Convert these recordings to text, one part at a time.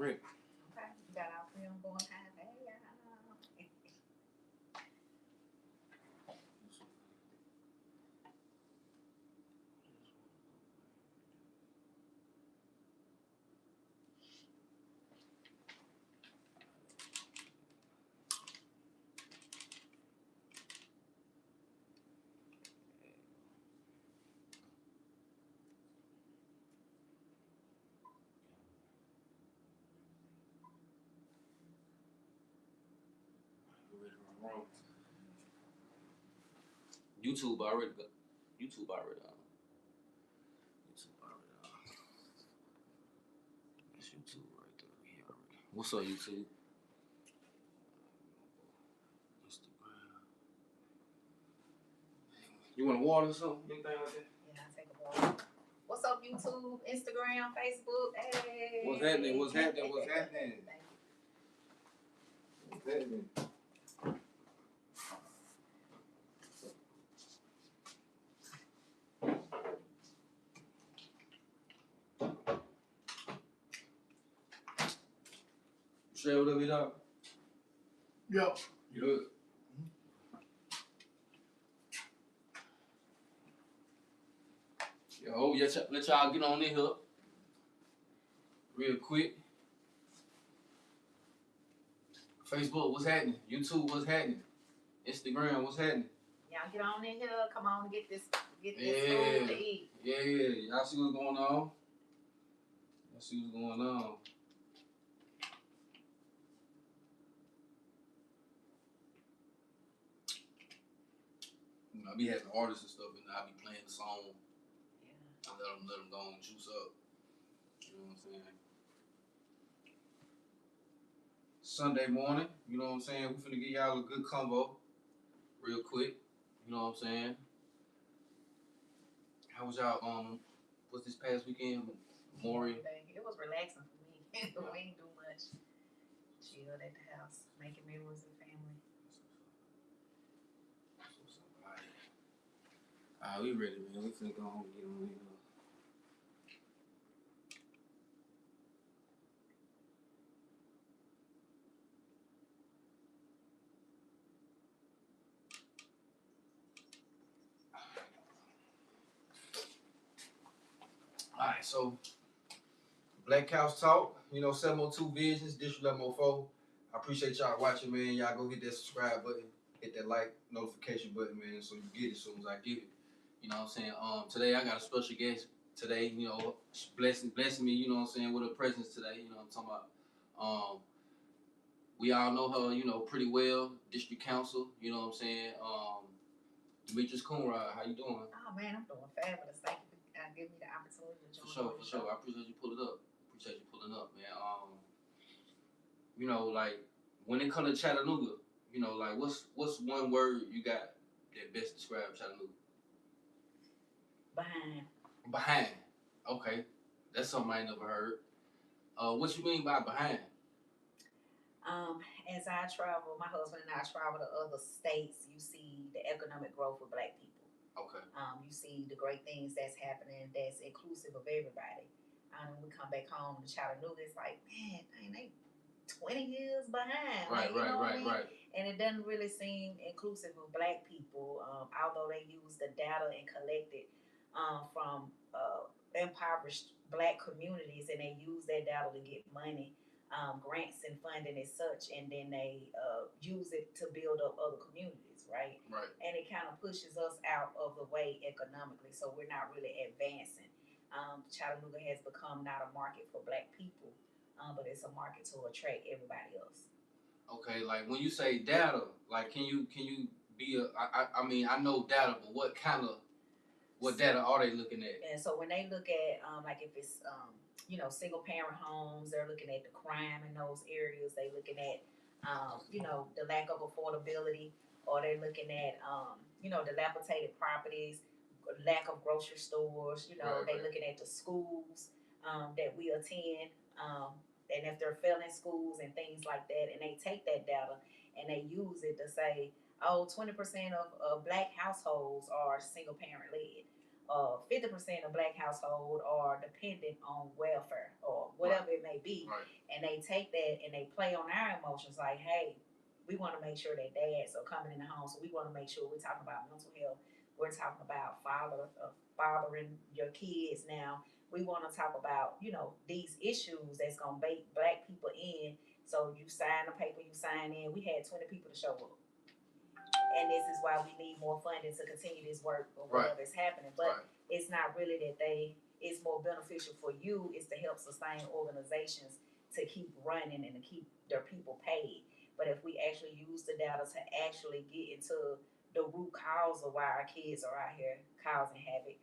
ready. Okay, you got our film going high. Hey, y'all. Wrong. YouTube already got. YouTube already on. YouTube already on. That's YouTube right there. He already. What's up, YouTube? Instagram. You want a water or something? Anything like that? Yeah, I'll take a water. What's up, YouTube, Instagram, Facebook? Hey. What's happening? What's happening? What's happening? What's happening? Share whatever you got. Yep. You good? Yo, let y'all get on in here real quick. Facebook, what's happening? YouTube, what's happening? Instagram, what's happening? Y'all get on in here. Come on and get this food to eat. Yeah. Y'all see what's going on? You know, I be having artists and stuff, and I be playing the song. Yeah. I let them go and juice up. You know what I'm saying? Sunday morning, you know what I'm saying? We finna give y'all a good combo, real quick. You know what I'm saying? How was y'all? What's this past weekend? Maury? It was relaxing for me. We ain't do much. Chilled at the house, making memories with family. Alright, we ready, man. We finna go home and get on here. Alright, so Black Couch Talk, 702 Visions, District 1104. I appreciate y'all watching, man. Y'all go hit that subscribe button, hit that like notification button, man, so you get it as soon as I get it. You know what I'm saying? Today I got a special guest today, blessing me, you know what I'm saying, with her presence today. You know what I'm talking about? We all know her, pretty well, District Council, you know what I'm saying? Demetrius Coonrod, how you doing? Oh man, I'm doing fabulous. Thank you for giving me the opportunity to join. For sure. I appreciate you pulling up. Man. Like when it comes to Chattanooga, like what's one word you got that best describes Chattanooga? Behind. Okay. That's something I ain't never heard. What you mean by behind? As I travel, my husband and I travel to other states, you see the economic growth of Black people. Okay. You see the great things that's happening that's inclusive of everybody. When we come back home to Chattanooga, it's like, man, they 20 years behind. Right. And it doesn't really seem inclusive of Black people, although they use the data and collect it from impoverished Black communities, and they use that data to get money, grants and funding and such, and then they use it to build up other communities, right? Right. And it kind of pushes us out of the way economically, so we're not really advancing. Chattanooga has become not a market for Black people, but it's a market to attract everybody else. Okay, like when you say data, like can you be I mean I know data, but what data are they looking at? And so when they look at like if it's single parent homes, they're looking at the crime in those areas. They're looking at the lack of affordability, or they're looking at dilapidated properties, lack of grocery stores. They're looking at the schools that we attend, and if they're failing schools and things like that, and they take that data and they use it to say, 20% of Black households are single parent led. 50% of Black households are dependent on welfare or whatever it may may be. Right. And they take that and they play on our emotions like, hey, we want to make sure that dads are coming in the home. So we want to make sure we're talking about mental health. We're talking about fathering your kids now. We want to talk about, these issues that's going to bait black people in. So you sign the paper, you sign in. We had 20 people to show up. And this is why we need more funding to continue this work or whatever is happening. But it's not really that it's more beneficial for you. It's to help sustain organizations to keep running and to keep their people paid. But if we actually use the data to actually get into the root cause of why our kids are out here causing havoc,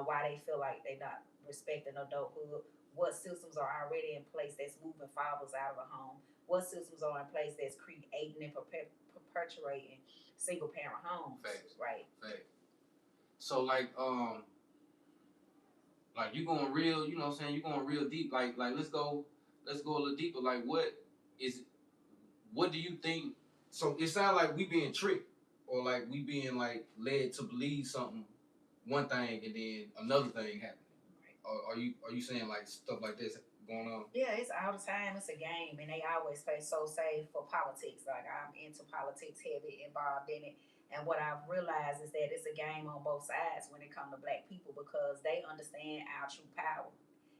why they feel like they're not respecting adulthood, what systems are already in place that's moving fathers out of the home, what systems are in place that's creating and perpetuating single parent homes. Facts. Right. Facts. So like you going real, you know what I'm saying, you going real deep. Like let's go a little deeper. Like what do you think? So it sounds like we being tricked, or like we being like led to believe something, one thing, and then another thing happening. Right. Or are you saying like stuff like this going on? Yeah, it's all the time. It's a game, and they always play so safe for politics. Like I'm into politics, heavy involved in it. And what I've realized is that it's a game on both sides when it comes to black people because they understand our true power.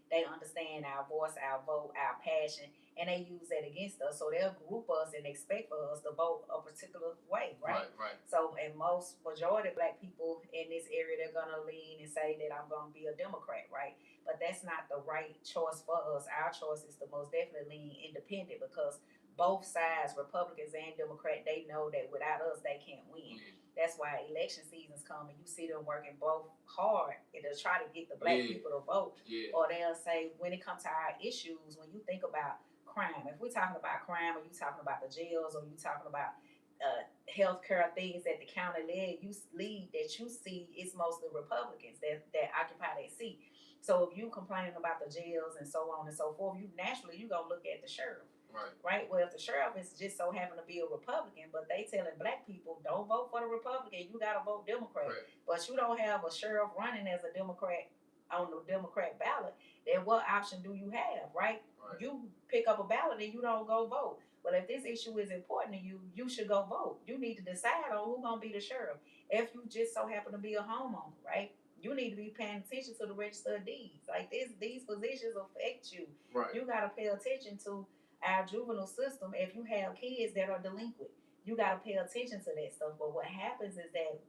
They understand our voice, our vote, our passion, and they use that against us. So they'll group us and expect for us to vote a particular way, right? Right. So, and most majority of black people in this area, they're gonna lean and say that I'm gonna be a Democrat, right? But that's not the right choice for us. Our choice is to most definitely lean independent because both sides, Republicans and Democrat, they know that without us, they can't win. That's why election seasons come and you see them working both hard and to try to get the black people to vote. Or they'll say, when it comes to our issues, when you think about crime, if we're talking about crime, or you talking about the jails, or you talking about healthcare things that the county lead that you see, it's mostly Republicans that occupy that seat. So if you complaining about the jails and so on and so forth, you gonna look at the sheriff. Right. Well, if the sheriff is just so happen to be a Republican, but they telling black people don't vote for the Republican, you gotta vote Democrat. Right. But you don't have a sheriff running as a Democrat on the Democrat ballot. Then what option do you have? Right. You pick up a ballot and you don't go vote. Well, if this issue is important to you, you should go vote. You need to decide on who's gonna be the sheriff. If you just so happen to be a homeowner, right? You need to be paying attention to the register of deeds. Like these positions affect you. Right. You gotta pay attention to our juvenile system. If you have kids that are delinquent, you got to pay attention to that stuff. But what happens is that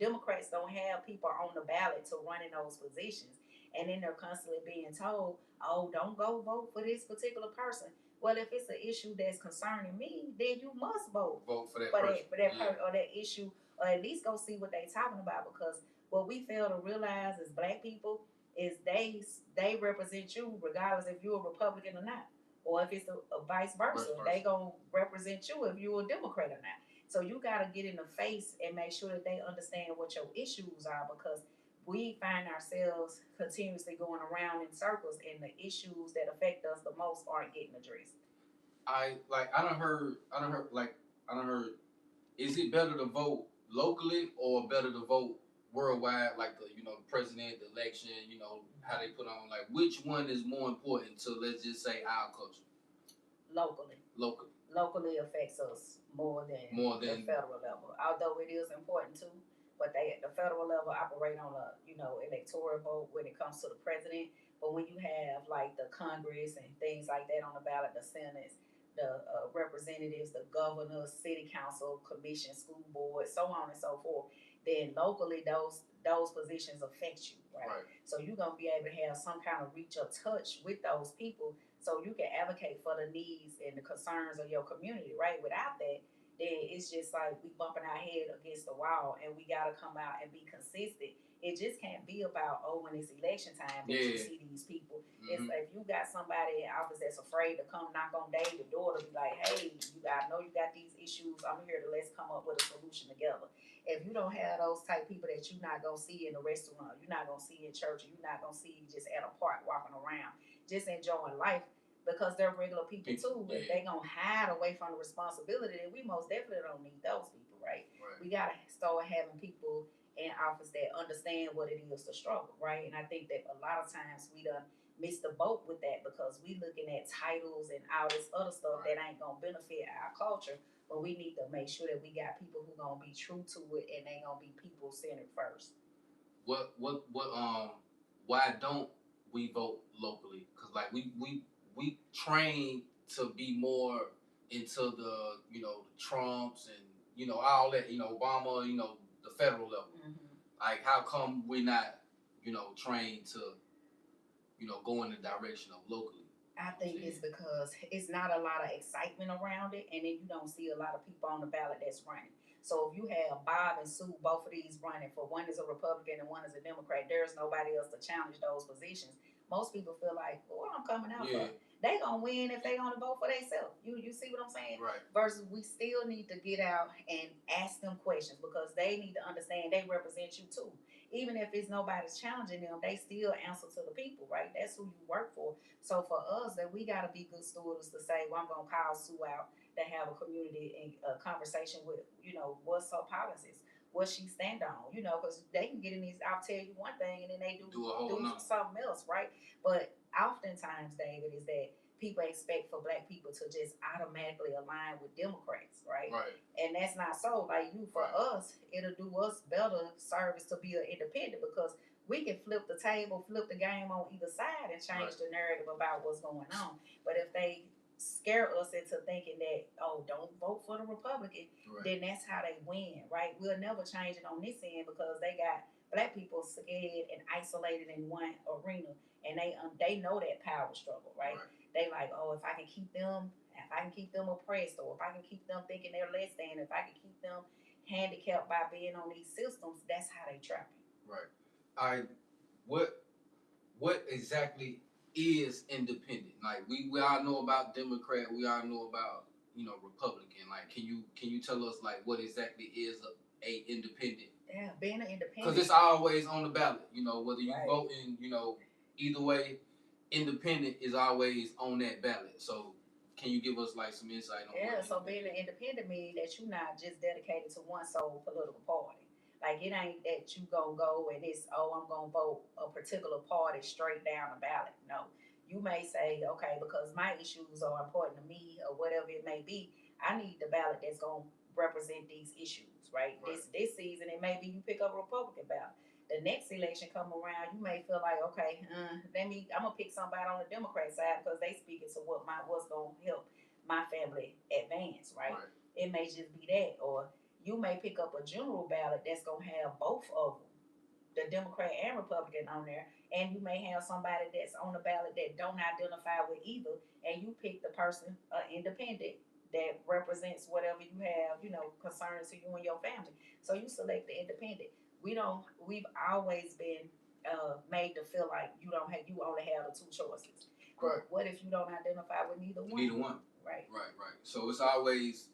Democrats don't have people on the ballot to run in those positions. And then they're constantly being told, oh, don't go vote for this particular person. Well, if it's an issue that's concerning me, then you must vote for that person. Or that issue, or at least go see what they're talking about. Because what we fail to realize as black people is they represent you regardless if you're a Republican or not. Or if it's a vice versa, they gonna represent you if you're a Democrat or not. So you gotta get in the face and make sure that they understand what your issues are because we find ourselves continuously going around in circles and the issues that affect us the most aren't getting addressed. I done heard, is it better to vote locally or better to vote worldwide, like the president, the election, how they put on, like which one is more important to, let's just say, our culture? Locally affects us more than the federal level, although it is important too. But the federal level operate on a electoral vote when it comes to the president. But when you have like the Congress and things like that on the ballot, the Senate, the representatives, the governors, city council, commission, school board, so on and so forth, then locally those positions affect you, right? So you're gonna be able to have some kind of reach or touch with those people, so you can advocate for the needs and the concerns of your community, right? Without that, then it's just like we bumping our head against the wall, and we gotta come out and be consistent. It just can't be about when it's election time that you see these people. It's if you got somebody in office that's afraid to come knock on David's door to be like, hey, I know you got these issues. I'm here to let's come up with a solution together. If you don't have those type people that you're not gonna see in a restaurant, you're not gonna see in church, you're not gonna see just at a park walking around, just enjoying life. Because they're regular people too. If they gonna hide away from the responsibility, then we most definitely don't need those people, right? We gotta start having people in office that understand what it is to struggle, right? And I think that a lot of times miss the boat with that because we looking at titles and all this other stuff that ain't gonna benefit our culture. But we need to make sure that we got people who gonna be true to it and they gonna be people centered first. Why don't we vote locally? Cause like we train to be more into the the Trumps and all that Obama the federal level. Mm-hmm. Like how come we're not trained to go in the direction of locally? I think it's because it's not a lot of excitement around it, and then you don't see a lot of people on the ballot that's running. So if you have Bob and Sue, both of these running for one is a Republican and one is a Democrat, there's nobody else to challenge those positions. Most people feel like, well, what I'm coming out for, they gonna win if they gonna vote for themselves. You see what I'm saying? Right. Versus we still need to get out and ask them questions because they need to understand they represent you too. Even if it's nobody's challenging them, they still answer to the people, right? That's who you work for. So for us, that we got to be good stewards to say, well, I'm going to call Sue out to have a community and a conversation with, what's her policies, what she stand on, because they can get in these, I'll tell you one thing and then they do something else, right? But oftentimes, David, is that people expect for Black people to just automatically align with Democrats, right? Right. And that's not so. Like for us, it'll do us better service to be an independent because we can flip the table, flip the game on either side and change the narrative about what's going on. But if they scare us into thinking that, oh, don't vote for the Republican, then that's how they win, right? We'll never change it on this end because they got Black people scared and isolated in one arena, and they know that power struggle, right? They like, oh, if I can keep them oppressed, or if I can keep them thinking they're less than, if I can keep them handicapped by being on these systems, that's how they trapping. Right. What exactly is independent? Like we all know about Democrat, we all know about Republican. Like can you tell us like what exactly is a independent? Yeah, being an independent. Because it's always on the ballot. Whether you vote in either way, independent is always on that ballot. So can you give us like some insight on so being an independent means that you're not just dedicated to one sole political party. Like it ain't that you gonna go and it's I'm gonna vote a particular party straight down the ballot. No. You may say, okay, because my issues are important to me or whatever it may be, I need the ballot that's gonna represent these issues, right? This season it may be you pick up a Republican ballot. The next election come around, you may feel like, okay, I'm gonna pick somebody on the Democrat side because they speaking to what's gonna help my family advance, right? It may just be that, or you may pick up a general ballot that's gonna have both of them, the Democrat and Republican on there, and you may have somebody that's on the ballot that don't identify with either, and you pick the person, independent, that represents whatever you have, concerns to you and your family. So you select the independent. We've always been made to feel like you only have the two choices. But what if you don't identify with neither one? Neither one. Right. So it's always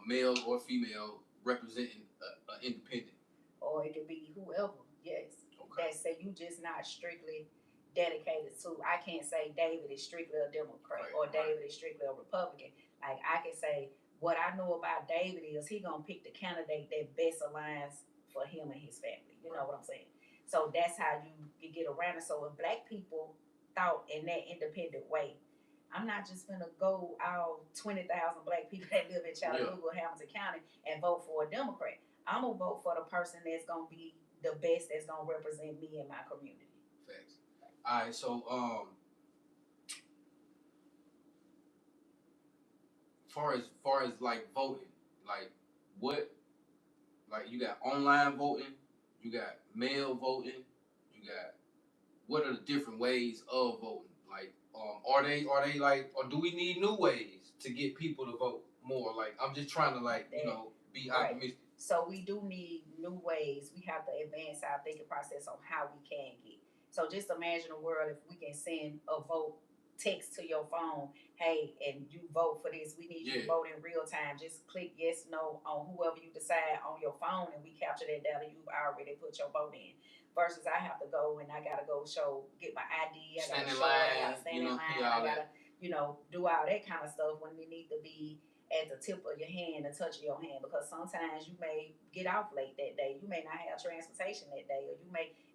male or female representing an independent. Or it could be whoever, yes. Okay. That say you just not strictly dedicated to, I can't say David is strictly a Democrat or David is strictly a Republican. Like I can say, what I know about David is he gonna pick the candidate that best aligns for him and his family. You know what I'm saying? So that's how you get around it. So if Black people thought in that independent way, I'm not just gonna go all 20,000 Black people that live in Chattanooga, Hamilton County, and vote for a Democrat. I'm gonna vote for the person that's gonna be the best, that's gonna represent me and my community. Facts. All right, so far as like voting, like what, like you got online voting, you got mail voting, you got what are the different ways of voting? Like are they like, or do we need new ways to get people to vote more? Like I'm just trying to like be optimistic. So we do need new ways. We have to advance our thinking process on how we can get. So just imagine a world if we can send a vote text to your phone, hey, and you vote for this. We need you to vote in real time. Just click yes, no on whoever you decide on your phone, and we capture that data. You've already put your vote in. Versus I have to go and I gotta go get my ID. I gotta stand in line. I gotta do all that kind of stuff when we need to be at the tip of your hand, the touch of your hand, because sometimes you may get off late that day. You may not have transportation that day, or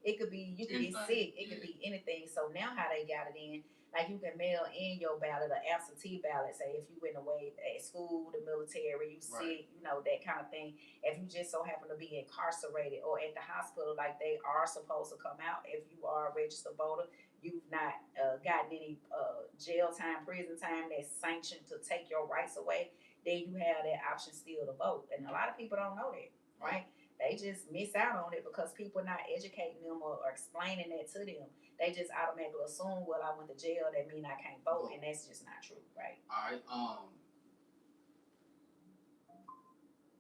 it could be, you could get sick. It could be anything. So now how they got it in, like you can mail in your ballot, an absentee ballot, say if you went away at school, the military, you sick, that kind of thing. If you just so happen to be incarcerated or at the hospital, like they are supposed to come out if you are a registered voter. You've not gotten any jail time, prison time that's sanctioned to take your rights away, then you have that option still to vote. And a lot of people don't know that, right? They just miss out on it because people not educating them or explaining that to them. They just automatically assume, well, I went to jail, that means I can't vote, and that's just not true, right? All right.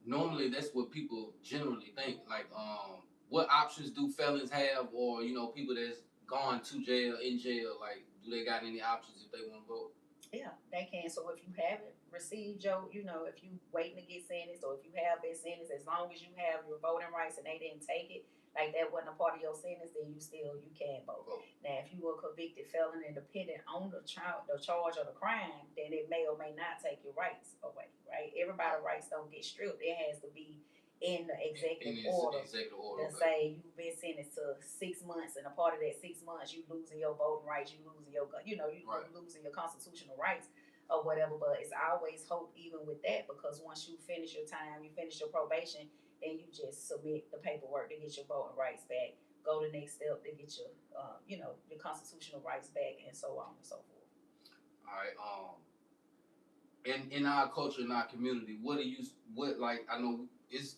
Normally that's what people generally think. Like, what options do felons have, or people that's gone to jail, in jail, like, do they got any options if they want to vote? Yeah, they can. So if you haven't received your, if you waiting to get sentenced, or if you have been sentenced, as long as you have your voting rights and they didn't take it, like that wasn't a part of your sentence, then you can vote. Now, if you were a convicted felon and dependent on the charge or the crime, then it may or may not take your rights away, right? Everybody's rights don't get stripped. It has to be in the executive order to say you've been sentenced to 6 months, and a part of that 6 months you losing your voting rights, you losing your losing your constitutional rights or whatever. But it's always hope even with that, because once you finish your time, you finish your probation, then you just submit the paperwork to get your voting rights back, go the next step to get your your constitutional rights back, and so on and so forth. All right. In our culture, in our community, I know it's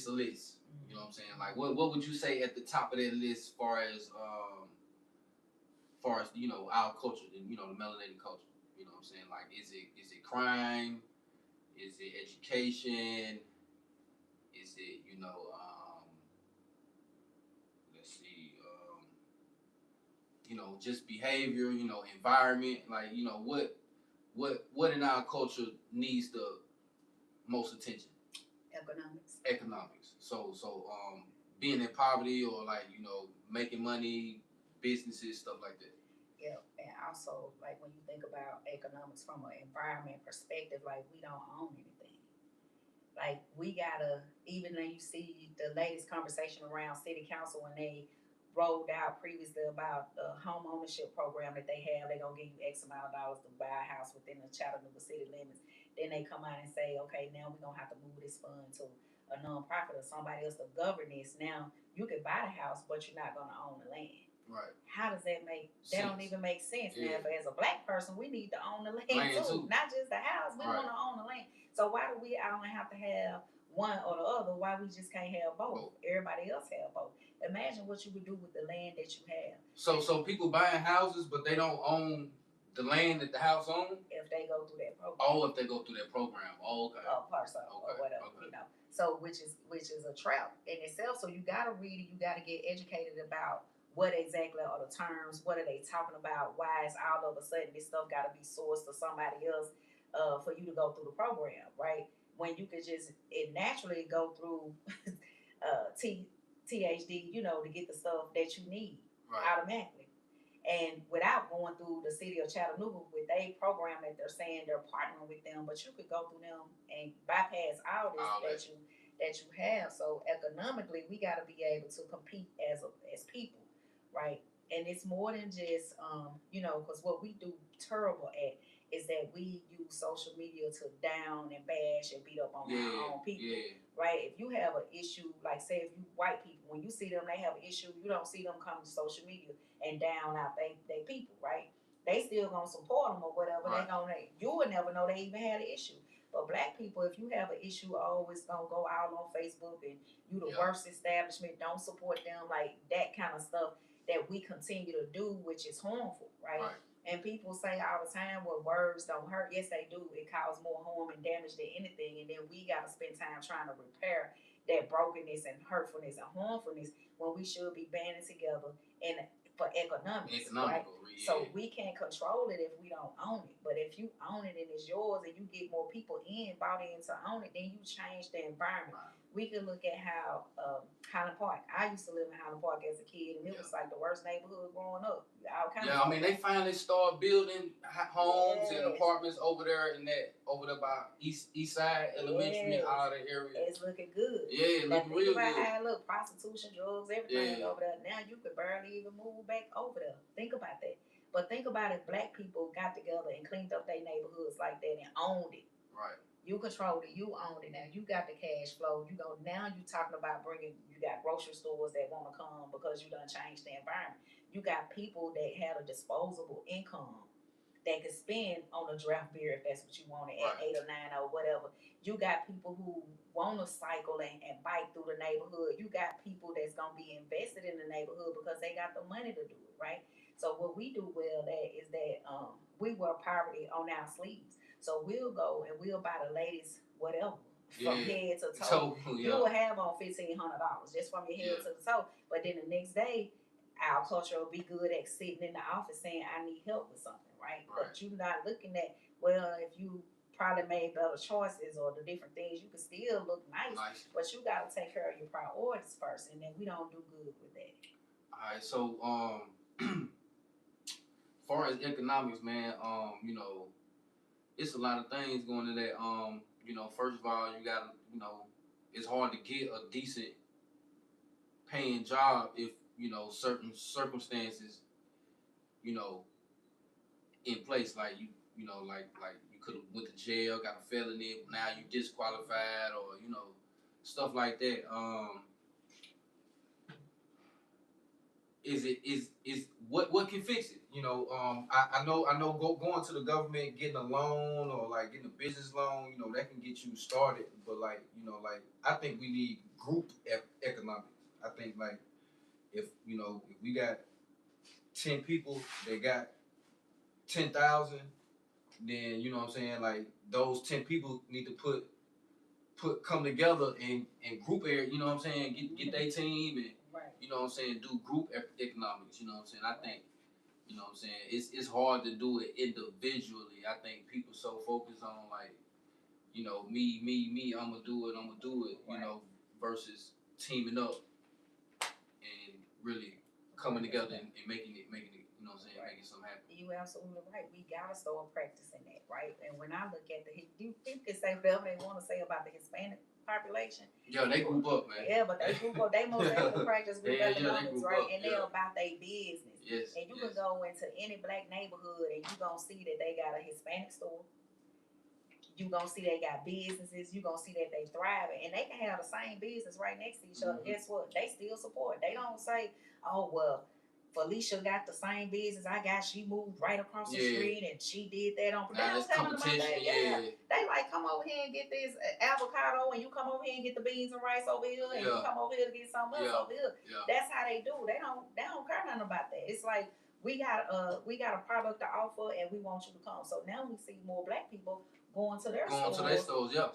a list. You know what I'm saying? Like, what would you say at the top of that list, as far as our culture, the melanated culture? You know what I'm saying? Like, is it crime? Is it education? Is it let's see, just behavior? Environment. Like, what in our culture needs the most attention? Economics. So being in poverty, or like, making money, businesses, stuff like that. Yeah, and also, like, when you think about economics from an environment perspective, like, we don't own anything. Like, we gotta, even though you see the latest conversation around city council when they rolled out previously about the home ownership program that they have, they're gonna give you X amount of dollars to buy a house within the Chattanooga city limits. Then they come out and say, okay, now we're gonna have to move this fund to a nonprofit or somebody else to govern this. Now you can buy the house, but you're not gonna own the land. Right. How does that make sense? That don't even make sense. Yeah. Now, as a black person, we need to own the land too. Not just the house. We want to own the land. So why do we only have to have one or the other? Why we just can't have both? Everybody else have both. Imagine what you would do with the land that you have. So people buying houses, but they don't own the land that the house owns? If they go through that program. Oh, if they go through that program. Oh, okay. Parcel or whatever, So which is a trap in itself. So you gotta read it. You gotta get educated about what exactly are the terms, what are they talking about, why is all of a sudden this stuff got to be sourced to somebody else for you to go through the program, right? When you could just naturally go through THD, to get the stuff that you need automatically. And without going through the city of Chattanooga with a program that they're saying they're partnering with them, but you could go through them and bypass all this that you have. So economically, we got to be able to compete as people. Right, and it's more than just because what we do terrible at is that we use social media to down and bash and beat up on our own people. Right, if you have an issue, like say if you white people, when you see them, they have an issue, you don't see them come to social media and down out they people. Right, they still gonna support them or whatever. Right. You would never know they even had an issue. But black people, if you have an issue, always gonna go out on Facebook and you the worst establishment, don't support them, like that kind of stuff that we continue to do, which is harmful, right? And people say all the time, well, words don't hurt. Yes, they do. It causes more harm and damage than anything. And then we got to spend time trying to repair that brokenness and hurtfulness and harmfulness when we should be banding together and for economics, right? Economical, yeah. So we can't control it if we don't own it. But if you own it and it's yours and you get more people bought in to own it, then you change the environment. Right. We can look at how Highland Park. I used to live in Highland Park as a kid, and it was like the worst neighborhood growing up. All kinds of I mean, they finally start building homes and apartments over there by East Side Elementary and all that area. It's looking good. Yeah, it's looking real good. Think about how it look, prostitution, drugs, everything over there. Now you could barely even move back over there. Think about that. But think about if black people got together and cleaned up their neighborhoods like that and owned it. Right. You control it, you own it. Now you got the cash flow. Now you talking about you got grocery stores that want to come because you done changed the environment. You got people that had a disposable income that could spend on a draft beer if that's what you wanted at 8 or 9 or whatever. You got people who want to cycle and bike through the neighborhood. You got people that's gonna be invested in the neighborhood because they got the money to do it, right? So what we do well is that we wear poverty on our sleeves. So we'll go and we'll buy the ladies whatever from head to toe. You will have on $1,500 just from your head to the toe. But then the next day, our culture will be good at sitting in the office saying, I need help with something, right? But you're not looking at, well, if you probably made better choices or the different things, you can still look nice. But you got to take care of your priorities first, and then we don't do good with that. All right, so far as economics, man, it's a lot of things going to that. First of all, you gotta, it's hard to get a decent paying job if, certain circumstances, in place, like you could have went to jail, got a felony, now you disqualified, or, stuff like that. Is what can fix it? I know going to the government, getting a loan or like getting a business loan, that can get you started. But I think we need group economics. I think if we got 10 people that got 10,000, then you know what I'm saying, like those 10 people need to come together and group area, you know what I'm saying, get their team and you know what I'm saying, do group economics, you know what I'm saying. I think, you know what I'm saying, it's hard to do it individually. I think people so focused on me, I'm gonna do it, versus teaming up and really coming together and making it, you know what I'm saying, making something happen. You absolutely right. We gotta start practicing that, right? And when I look at people can say whatever they want to say about the Hispanic population. Yeah, they group up, man. Yeah, but they group up. They most definitely practice group economics, right? And they're about their business. Yes. And you can go into any black neighborhood and you gonna see that they got a Hispanic store. You gonna see they got businesses. You gonna see that they thriving, and they can have the same business right next to each other. Guess what? They still support. They don't say, "Oh well, Felicia got the same business I got. She moved right across the street and she did that on." They don't tell them about that. They like, come over here and get this avocado, and you come over here and get the beans and rice over here, and you come over here to get something else over here. That's how they do. They don't care nothing about that. It's like we got a product to offer, and we want you to come. So now we see more black people going to their stores,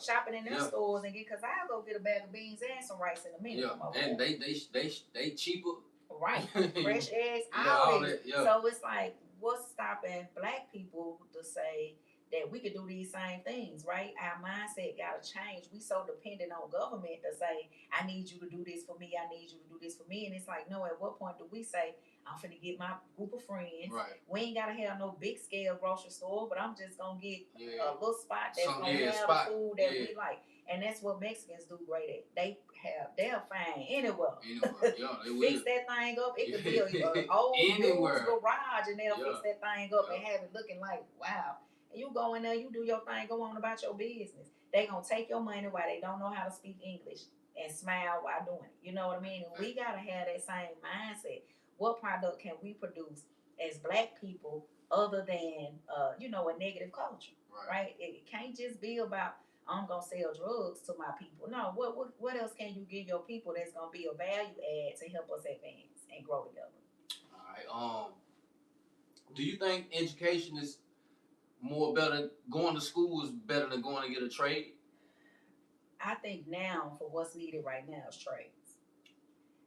shopping in their stores, and because I'll go get a bag of beans and some rice in a minute. Yeah, and they cheaper. Right, fresh eggs, all this. So it's like, what's stopping black people to say that we could do these same things, right? Our mindset got to change. We so dependent on government to say, I need you to do this for me, I need you to do this for me. And it's like, no, at what point do we say, I'm finna get my group of friends. Right. We ain't got to have no big scale grocery store, but I'm just going to get a little spot that's going to have the food that we like. And that's what Mexicans do great at. They'll find anywhere. Fix that thing up. It could be an old garage, and they'll fix that thing up and have it looking like, wow. And you go in there, you do your thing, go on about your business. They gonna take your money while they don't know how to speak English and smile while doing it. You know what I mean? And we gotta have that same mindset. What product can we produce as black people other than a negative culture? Right? It can't just be about, I'm gonna sell drugs to my people. No, what else can you give your people that's gonna be a value add to help us advance and grow together? All right. Do you think education is better? Going to school is better than going to get a trade? I think now, for what's needed right now, is trades.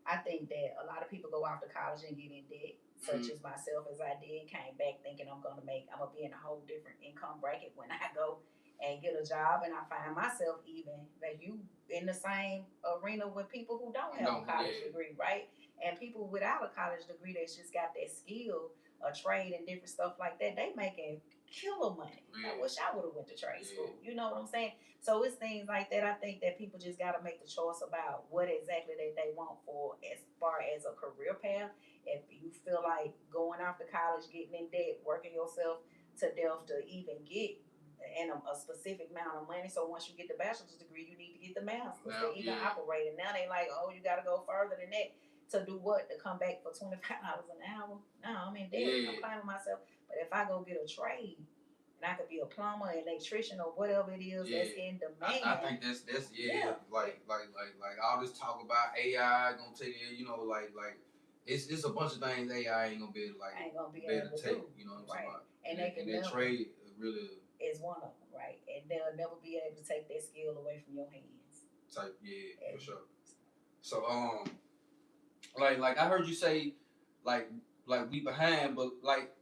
I think that a lot of people go off to college and get in debt. such as myself as I did, came back thinking I'm gonna be in a whole different income bracket when I go and get a job, and I find myself even like you in the same arena with people who don't have a college degree, right? And people without a college degree that's just got that skill, a trade and different stuff like that, they making killer money. Yeah. I wish I would have went to trade school. You know what I'm saying? So it's things like that. I think that people just got to make the choice about what exactly that they want for as far as a career path. If you feel like going off to college, getting in debt, working yourself to death to even get a specific amount of money. So once you get the bachelor's degree, you need to get the master's to even operate. And now they like, oh, you got to go further than that to do what? To come back for $25 an hour? No, I'm in debt. I'm climbing myself. But if I go get a trade, and I could be a plumber, electrician, or whatever it is that's in demand. I think that's like all this talk about AI gonna take it, you know, like it's a bunch of things AI ain't gonna be able to take, you know what I'm saying? And they can that trade really is one of them, right? And they'll never be able to take that skill away from your hands. Type, for sure. So like I heard you say like we behind, but like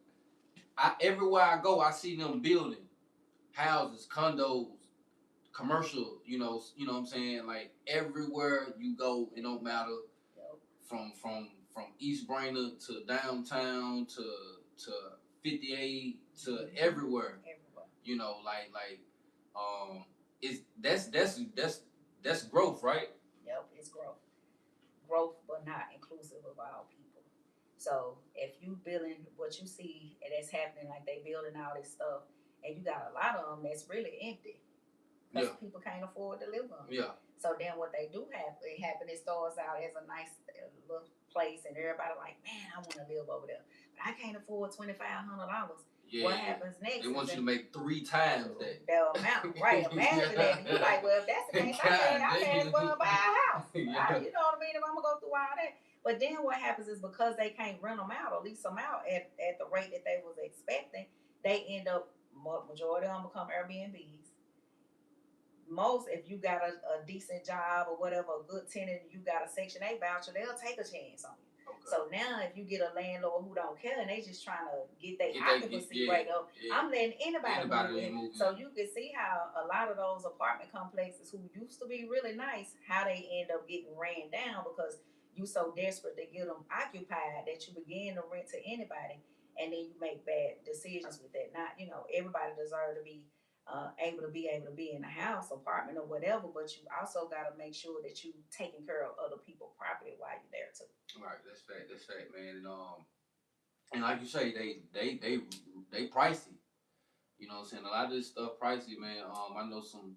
everywhere I go, I see them building houses, condos, commercial. You know what I'm saying? Like everywhere you go, it don't matter. From East Brainerd to downtown to 58 to everywhere. You know, that's growth, right? Yep, it's growth. Growth, but not inclusive of all people. So if you building what you see and that's happening, like they building all this stuff, and you got a lot of them that's really empty because people can't afford to live on. Yeah. So then what they do happen, it starts out as a nice little place, and everybody like, man, I want to live over there, but I can't afford $2,500. What happens next? They want you to make 3 times that. The amount, right? Imagine that. And you're like, well, if that's the case, I may as well buy a house. You know what I mean? If I'm gonna go through all that. But then what happens is because they can't rent them out or lease them out at the rate that they was expecting, they end up, majority of them become Airbnbs. Most, if you got a decent job or whatever, a good tenant, you got a Section 8 voucher, they'll take a chance on you. Okay. So now if you get a landlord who don't care and they just trying to get their occupancy rate up, I'm letting anybody move in. So you can see how a lot of those apartment complexes who used to be really nice, how they end up getting ran down because you so desperate to get them occupied that you begin to rent to anybody, and then you make bad decisions with that. Not, everybody deserves to be able to be in a house, apartment, or whatever, but you also got to make sure that you taking care of other people's property while you're there too. Right, that's fact, man. And like you say, they pricey. You know what I'm saying? A lot of this stuff pricey, man. I know some.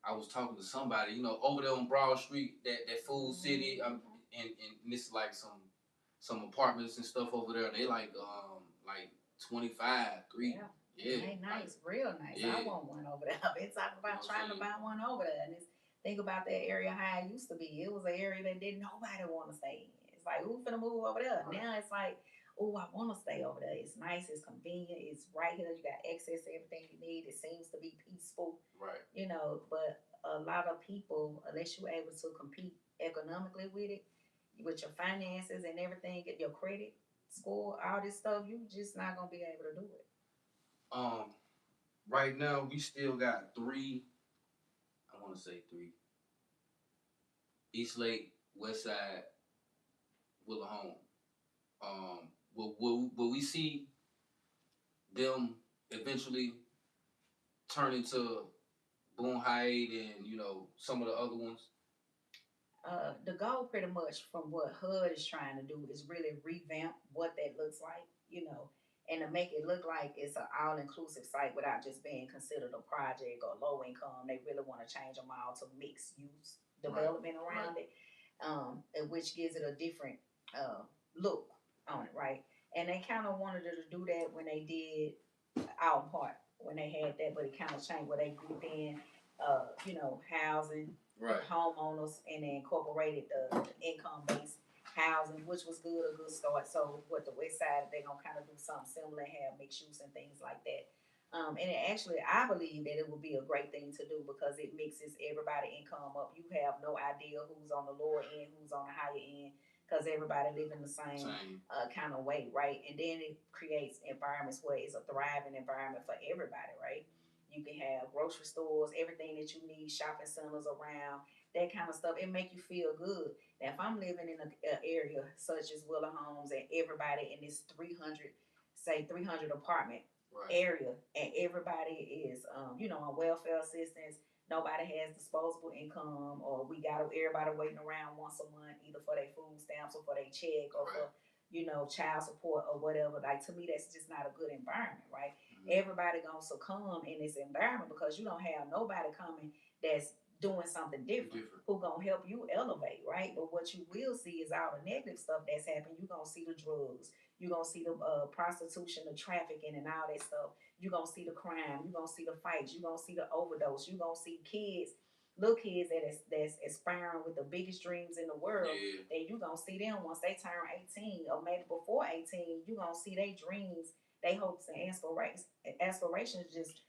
I was talking to somebody, over there on Broad Street, that Food City, and this is like some apartments and stuff over there. They like 25, 3. Yeah, they nice, real nice. Yeah. I want one over there. I've been talking about trying to buy one over there, and think about that area how it used to be. It was an area that didn't nobody want to stay in. It's like, who finna move over there? Right. Now it's like, oh, I want to stay over there. It's nice, it's convenient, it's right here. You got access to everything you need. It seems to be peaceful. Right. But a lot of people, unless you're able to compete economically with it, with your finances and everything, get your credit score, all this stuff, you just not gonna be able to do it. Right now we still got 3. I want to say 3. East Lake, West Side, Willow Home. Will we see them eventually turn into Boone Heights and some of the other ones? The goal, pretty much, from what HUD is trying to do, is really revamp what that looks like, and to make it look like it's an all-inclusive site without just being considered a project or low income. They really want to change them all to mixed use development around it, which gives it a different look on it, right? And they kind of wanted to do that when they did Alton Park, when they had that, but it kind of changed where they grouped in, housing, homeowners, and they incorporated the income-based housing, which was a good start. So what the West Side, they're gonna kind of do something similar, have mixed use and things like that. And it actually, I believe that it would be a great thing to do because it mixes everybody income up. You have no idea who's on the lower end, who's on the higher end. because everybody live in the same Same. kind of way, right? And then it creates environments where it's a thriving environment for everybody, right? You can have grocery stores, everything that you need, shopping centers around, that kind of stuff. It make you feel good. Now, if I'm living in an area such as Willow Homes and everybody in this 300 apartment Right. area, and everybody is, on welfare assistance, nobody has disposable income, or we got everybody waiting around once a month, either for their food stamps or for their check or for, child support or whatever. Like, to me, that's just not a good environment, right? Everybody gonna succumb in this environment because you don't have nobody coming that's doing something different who gonna help you elevate, right? But what you will see is all the negative stuff that's happening. You gonna see the drugs, you gonna see the prostitution, the trafficking, and all that stuff. You gonna see the crime, you gonna see the fights, you gonna see the overdose, you gonna see kids, little kids that's aspiring with the biggest dreams in the world. Yeah. Then you gonna see them once they turn 18 or maybe before 18. You gonna see their dreams, they hopes and aspirations just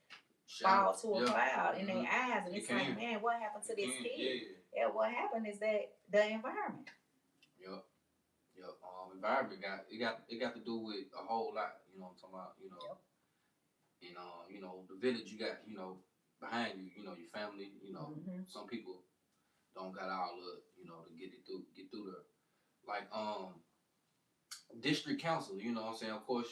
fall to a cloud in their eyes, and it's like, man, what happened to this kid? Yeah, what happened is that the environment. Yep. Environment got to do with a whole lot. You know what I'm talking about? And the village you got, behind you, your family. Some people don't got all the, to get through there. Like district council, you know what I'm saying? Of course,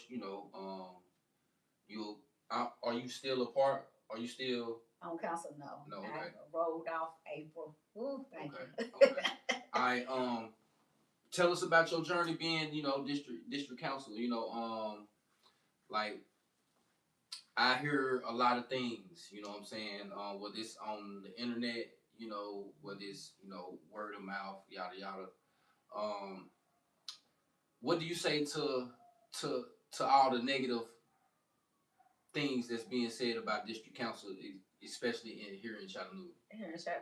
are you still a part? Are you still on council? No. No, okay. I rolled off April. Woo, thank you. Okay. I tell us about your journey being, district council. Like I hear a lot of things, you know what I'm saying? Whether it's on the internet, whether it's, word of mouth, yada yada. What do you say to all the negative things that's being said about district council, especially here in Chattanooga?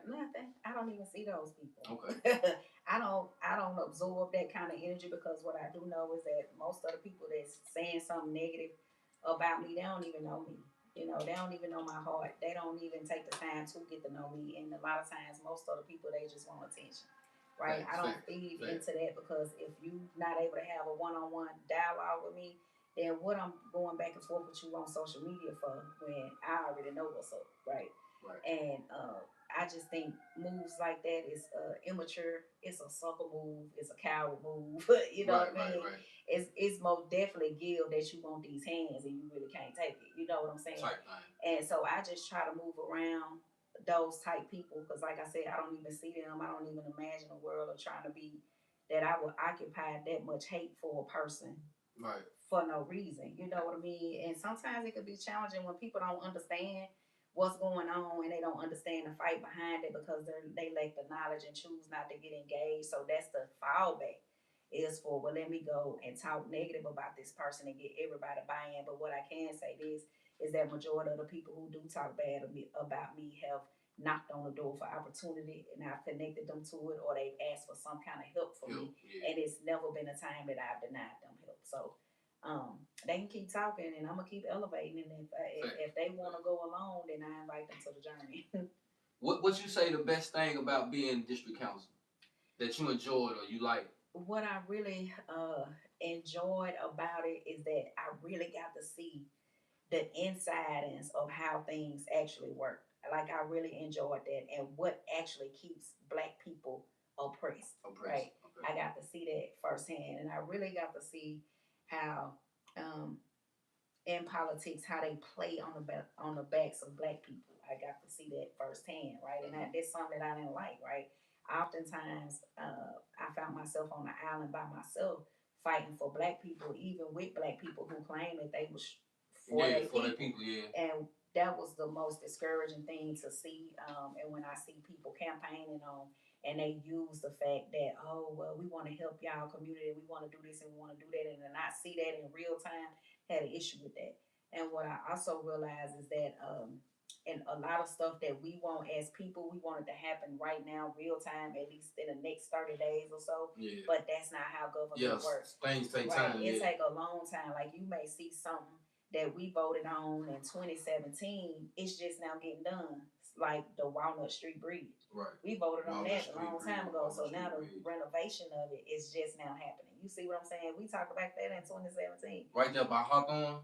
Nothing. I don't even see those people. Okay. I don't absorb that kind of energy, because what I do know is that most of the people that's saying something negative about me, they don't even know me. They don't even know my heart. They don't even take the time to get to know me. And a lot of times, most of the people, they just want attention. Right? I don't feed into that, because if you're not able to have a one-on-one dialogue with me, then what I'm going back and forth with you on social media for, when I already know what's up, right? Right. And I just think moves like that is immature. It's a sucker move. It's a coward move. You know what I mean? Right. It's most definitely guilt that you want these hands and you really can't take it. You know what I'm saying? Type thing. And so I just try to move around those type people, because like I said, I don't even see them. I don't even imagine a world of trying to be that I would occupy that much hate for a person. Right. For no reason. You know what I mean? And sometimes it could be challenging when people don't understand what's going on, and they don't understand the fight behind it, because they lack the knowledge and choose not to get engaged. So that's the fallback, is for, well, let me go and talk negative about this person and get everybody buy-in. But what I can say is that majority of the people who do talk bad about me have knocked on the door for opportunity, and I've connected them to it, or they've asked for some kind of help from me. Yeah. And it's never been a time that I've denied them help. So they can keep talking, and I'm gonna keep elevating. And if they want to go along, then I invite them to the journey. What you say the best thing about being district council that you enjoyed or you like? What I really enjoyed about it is that I really got to see the insidings of how things actually work. Like, I really enjoyed that, and what actually keeps Black people oppressed. Right? Okay. I got to see that firsthand, and I really got to see how in politics, how they play on the backs of Black people. I got to see that firsthand, right? And that's something that I didn't like, right? Oftentimes, I found myself on the island by myself, fighting for Black people, even with Black people who claim that they was for their people. And that was the most discouraging thing to see. And when I see people campaigning on, and they use the fact that, oh, well, we want to help y'all community, we want to do this and we want to do that, and then I see that in real time, had an issue with that. And what I also realized is that and a lot of stuff that we want as people, we want it to happen right now, real time, at least in the next 30 days or so. Yeah. But that's not how government works. Things take right? time. It take a long time. Like, you may see something that we voted on in 2017, it's just now getting done. like the Walnut Street Bridge. Right. We voted on Walnut that Street a long Bridge, time ago, Walnut so Street now the Bridge. renovation of it is just now happening. You see what I'm saying? We talked about that in 2017. Right there by Hawthorne.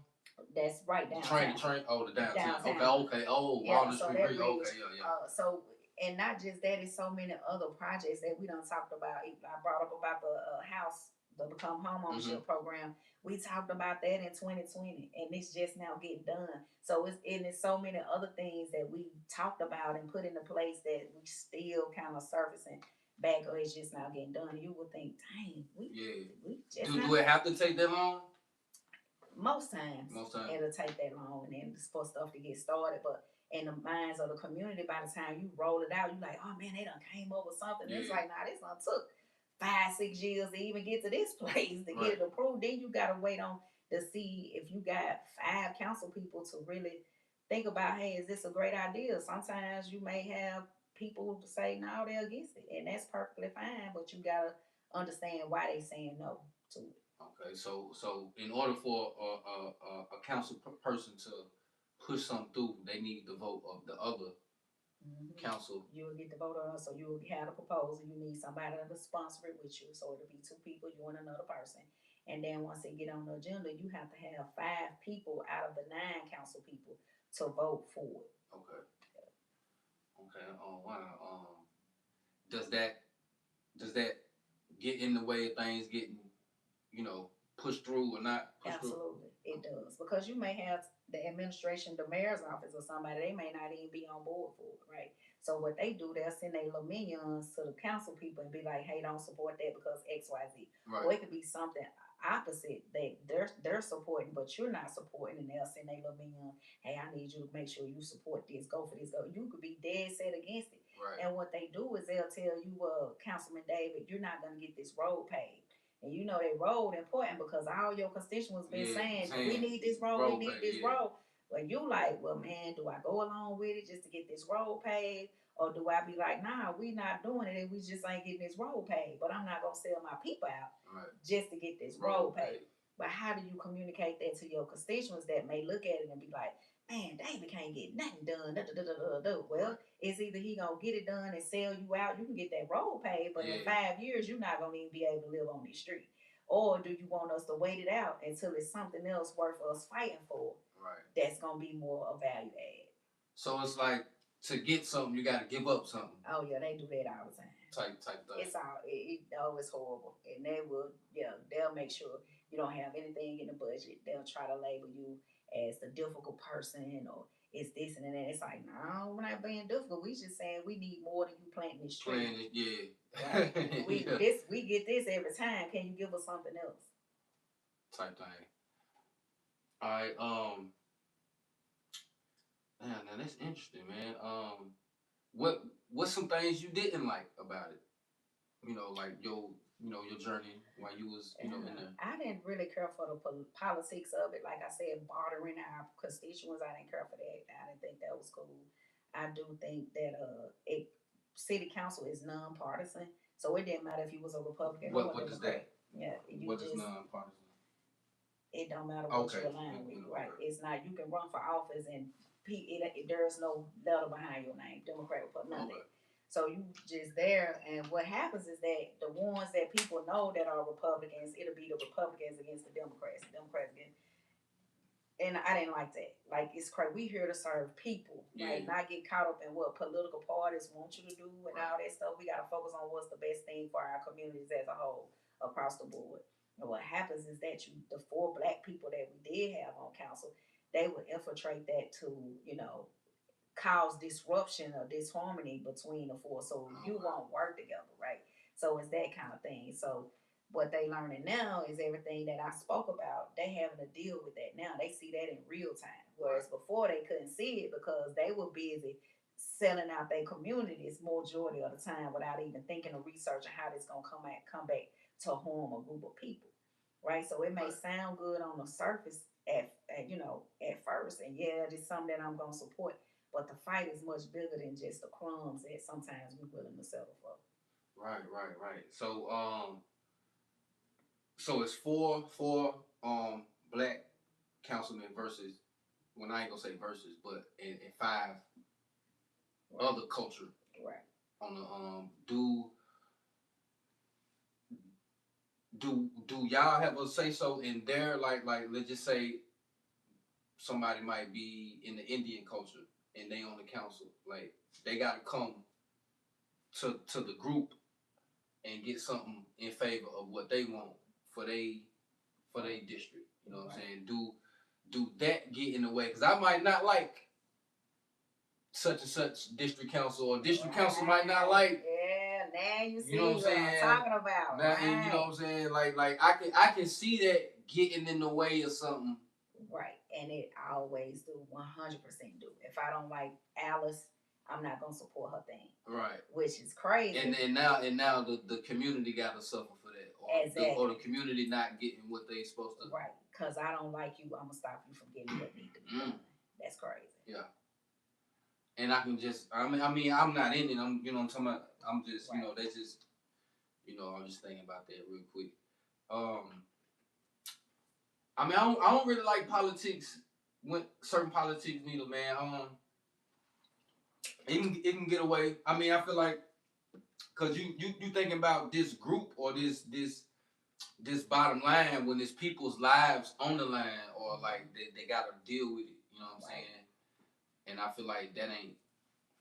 That's right The downtown. train. Oh, the downtown. Downtown. Okay. Oh, Yeah, Walnut so Street that Bridge. bridge, Okay, yeah. so, and not just that, it's so many other projects that we done talked about. I brought up about the house, the Become Home Ownership program. We talked about that in 2020, and it's just now getting done. So it's so many other things that we talked about and put into place that we still kind of surfacing back, or it's just now getting done. You would think, dang, we just Do it have to take that long? Most times, Most times. it'll take that long, and then just for stuff to get started. But in the minds of the community, by the time you roll it out, you like, oh man, they done came up with something. Yeah. It's like, nah, this done took 5-6 years to even get to this place to get it approved. Then you gotta wait on to see if you got 5 council people to really think about, hey, is this a great idea? Sometimes you may have people say no, they're against it, and that's perfectly fine. But you gotta understand why they saying no to it. Okay, so in order for a council person to push something through, they need the vote of the other council. You will get the vote on it, so you will have a proposal. You need somebody to sponsor it with you, so it'll be 2 people, you and another person. And then once they get on the agenda, you have to have 5 people out of the 9 council people to vote for it. Okay. Oh wow. Does that get in the way of things getting, pushed through or not pushed Absolutely, it does, because you may have the administration, the mayor's office, or somebody, they may not even be on board for it, right? So what they do, they'll send their little minions to the council people and be like, hey, don't support that because X, Y, Z. Right. Or it could be something opposite that they're supporting, but you're not supporting, and they'll send their little minion, hey, I need you to make sure you support this, go for this, go. You could be dead set against it. Right. And what they do is they'll tell you, well, Councilman David, you're not going to get this road paved. And you know that road important because all your constituents been saying, we need this road, we need this road. Well, you like, well, man, do I go along with it just to get this road paved? Or do I be like, nah, we not doing it and we just ain't getting this road paved, but I'm not going to sell my people out just to get this road paved. But how do you communicate that to your constituents that may look at it and be like, man, David can't get nothing done. Well, it's either he gonna get it done and sell you out, you can get that road paved, but in 5 years, you're not gonna even be able to live on this street. Or do you want us to wait it out until it's something else worth us fighting for? Right. That's gonna be more a value add. So it's like, to get something, you gotta give up something. Oh yeah, they do that all the time. Type thing. It's horrible, and they'll make sure you don't have anything in the budget. They'll try to label you as the difficult person, or it's this and that. It's like, no, we're not being difficult. We just saying we need more than you planting this tree. Right? We get this every time. Can you give us something else? Type thing. All right. Man, now that's interesting, man. What's some things you didn't like about it? Like your journey while you was, in there. I didn't really care for the politics of it. Like I said, bartering our constituents, I didn't care for that. I didn't think that was cool. I do think that city council is nonpartisan, so it didn't matter if you was a Republican or a Democrat. What does that? Yeah, what is nonpartisan? It don't matter what you align with, right? It's not, you can run for office and there's no letter behind your name, Democrat, Republican, none of that. So you just there, and what happens is that the ones that people know that are Republicans, it'll be the Republicans against the Democrats against. And I didn't like that. Like, it's crazy. We here to serve people, right? Not get caught up in what political parties want you to do and all that stuff. We got to focus on what's the best thing for our communities as a whole across the board. And what happens is that the 4 black people that we did have on council, they would infiltrate that to, cause disruption or disharmony between the 4, so you won't work together, right? So it's that kind of thing. So what they learning now is everything that I spoke about, they having to deal with that now. They see that in real time, whereas before they couldn't see it because they were busy selling out their communities majority of the time without even thinking or researching how this gonna come back to harm a group of people, right? So it may sound good on the surface at first, and it's something that I'm gonna support. But the fight is much bigger than just the crumbs that sometimes we're willing to settle for. Right. So it's four black councilmen versus, well, I ain't gonna say versus, but in 5 other culture. Right. On the do y'all have a say so in there? Like let's just say somebody might be in the Indian culture and they on the council. Like they gotta come to the group and get something in favor of what they want for they district. You know what I'm saying? Do that get in the way? Because I might not like such and such district council, or district council might not like. Yeah, now you see You know what I'm saying? I'm talking about. Now, and you know what I'm saying? Like I can see that getting in the way of something. Right, and it always do 100% do. If I don't like Alice, I'm not gonna support her thing. Right. Which is crazy. And now the community got to suffer for that, or the community not getting what they supposed to. Right, because I don't like you, I'm gonna stop you from getting what needs to be done. That's crazy. Yeah. And I can just, I mean, I'm not in it. I'm, you know, I'm talking about. I'm just, you know, that's just, you know, I'm just thinking about that real quick. I mean, I don't really like politics. When certain politics neither, man. It can get away. I mean, I feel like, cause you thinking about this group or this bottom line when it's people's lives on the line, or like they gotta deal with it. You know what I'm saying? And I feel like that ain't,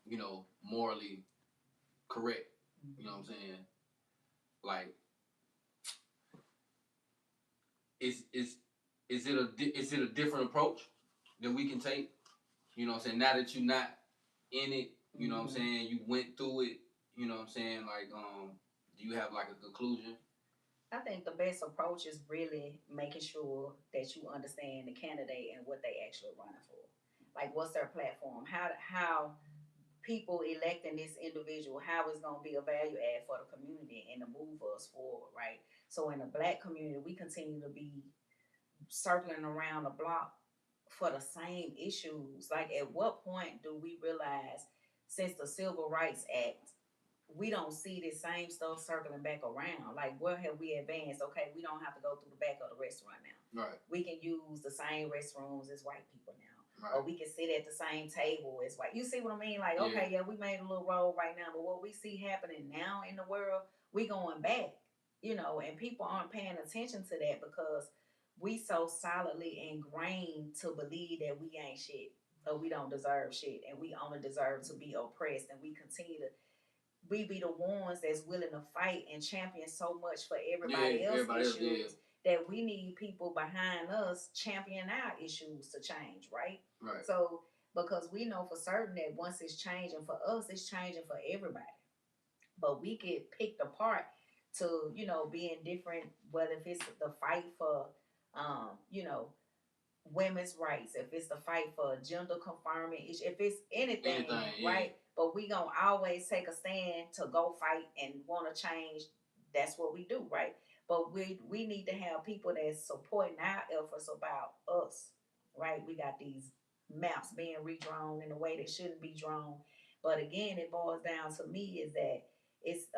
you know, morally correct. You know what I'm saying? Like, is it a different approach that we can take? You know what I'm saying? Now that you're not in it, you know what I'm saying? You went through it. You know what I'm saying? Like, do you have like a conclusion? I think the best approach is really making sure that you understand the candidate and what they actually running for. Like, what's their platform? How people electing this individual, how it's going to be a value add for the community and to move us forward, right? So in the Black community, we continue to be circling around the block for the same issues. Like, at what point do we realize, since the Civil Rights Act, we don't see the same stuff circling back around? Like, where have we advanced? Okay, we don't have to go through the back of the restaurant now. Right. We can use the same restrooms as white people now. Right. Or we can sit at the same table as white. You see what I mean? Like, okay, yeah, we made a little roll right now, but what we see happening now in the world, we going back, you know, and people aren't paying attention to that because we so solidly ingrained to believe that we ain't shit, or we don't deserve shit, and we only deserve to be oppressed, and we be the ones that's willing to fight and champion so much for everybody else's issues. That we need people behind us champion our issues to change, right? Right. So, because we know for certain that once it's changing for us, it's changing for everybody. But we get picked apart to, you know, being different, whether if it's the fight for, you know, women's rights, if it's the fight for gender confirming issue, if it's anything right? But we gonna always take a stand to go fight and want to change. That's what we do, right? But we need to have people that's supporting our efforts about us, right? We got these maps being redrawn in a way that shouldn't be drawn. But again, it boils down to me is that it's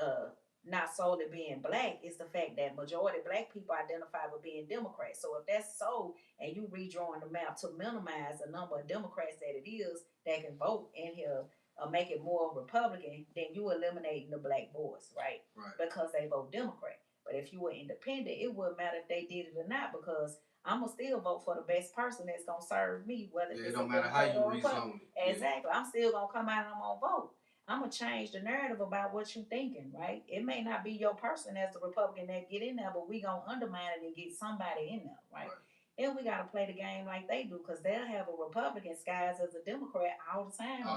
not solely being Black, it's the fact that majority of Black people identify with being Democrats. So if that's so, and you redrawing the map to minimize the number of Democrats that it is that can vote in here, or make it more Republican, then you eliminating the Black voice, right? Because they vote Democrat. But if you were independent, it wouldn't matter if they did it or not, because I'm gonna still vote for the best person that's gonna serve me, whether it's it don't matter how you rezone it. Exactly. I'm still gonna come out and I'm gonna vote. I'm gonna change the narrative about what you thinking, right? It may not be your person as the Republican that get in there, but we gonna undermine it and get somebody in there, right? And we gotta play the game like they do, because they'll have a Republican skies as a Democrat all the time.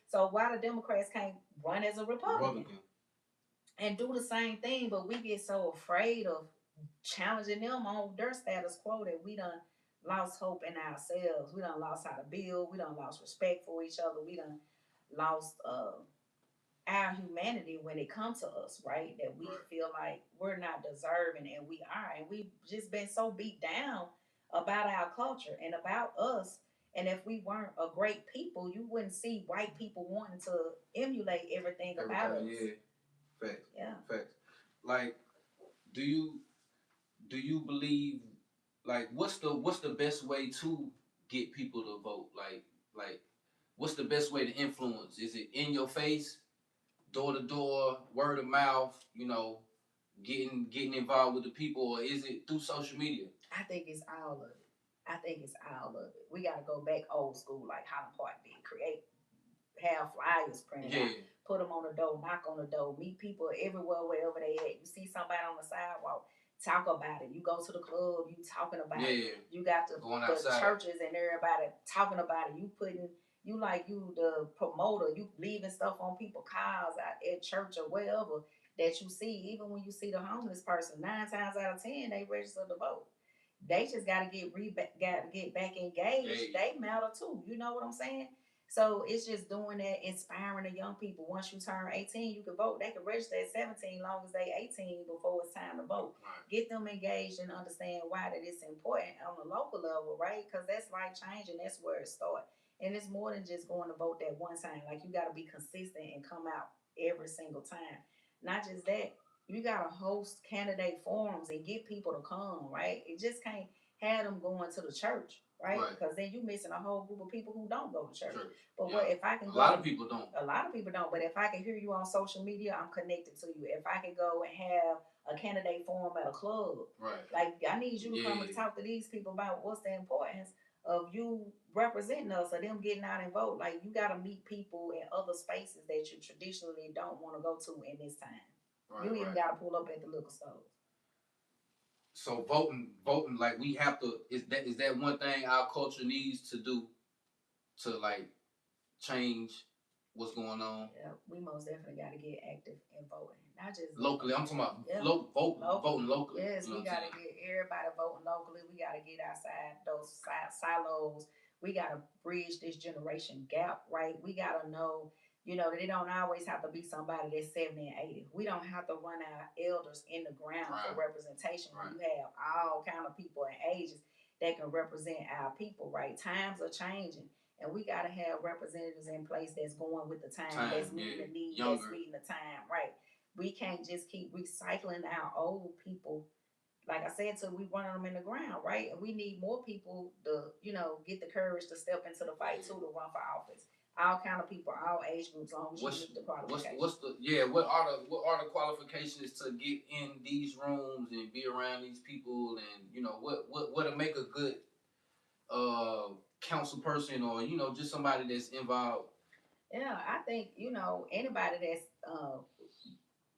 So why the Democrats can't run as a Republican? And do the same thing, but we get so afraid of challenging them on their status quo that we done lost hope in ourselves. We done lost how to build. We done lost respect for each other. We done lost our humanity when it comes to us, right? That we feel like we're not deserving, and we are. And we've just been so beat down about our culture and about us. And if we weren't a great people, you wouldn't see white people wanting to emulate everything about us. Yeah. Facts. Yeah. Facts. Like, do you believe, like, what's the best way to get people to vote? Like what's the best way to influence? Is it in your face, door to door, word of mouth? You know, getting involved with the people, or is it through social media? I think it's all of it. I think it's all of it. We got to go back old school like Highland Park did. Have flyers printed out, put them on the door, knock on the door, meet people everywhere, wherever they at. You see somebody on the sidewalk, talk about it. You go to the club, you talking about it. You got the churches and everybody talking about it. You the promoter, you leaving stuff on people's cars out at church or wherever that you see. Even when you see the homeless person, 9 times out of 10 they register to vote. They just got to get back engaged. They matter too. You know what I'm saying? So it's just doing that, inspiring the young people. Once you turn 18, you can vote. They can register at 17 long as they 18 before it's time to vote. Right. Get them engaged and understand why that it's important on the local level, right? Because that's life changing. That's where it starts. And it's more than just going to vote that one time. Like, you got to be consistent and come out every single time. Not just that, you got to host candidate forums and get people to come, right? It just can't have them going to the church, right? Because then you missing a whole group of people who don't go to church. But what if I can go? A lot of people don't. A lot of people don't. But if I can hear you on social media, I'm connected to you. If I can go and have a candidate forum at a club, like, I need you to come and talk to these people about what's the importance of you representing us or them getting out and vote. Like, you got to meet people in other spaces that you traditionally don't want to go to in this time. You even got to pull up at the liquor store. So voting, like, we have to. Is that one thing our culture needs to do to, like, change what's going on? Yeah, we most definitely got to get active in voting, not just locally. I'm talking about voting locally. Yes, we got to get everybody voting locally. We got to get outside those silos. We got to bridge this generation gap, right? We got to know. That it don't always have to be somebody that's 70 and 80. We don't have to run our elders in the ground for representation. You have all kind of people and ages that can represent our people, right? Times are changing, and we got to have representatives in place that's going with the time that's meeting the need, that's meeting the time, right? We can't just keep recycling our old people. Like I said, till we run them in the ground, right? And we need more people to, get the courage to step into the fight too, to run for office. All kind of people, all age groups, long as you meet the qualifications. What are the qualifications to get in these rooms and be around these people, and what to make a good council person, or just somebody that's involved? Yeah, I think anybody that's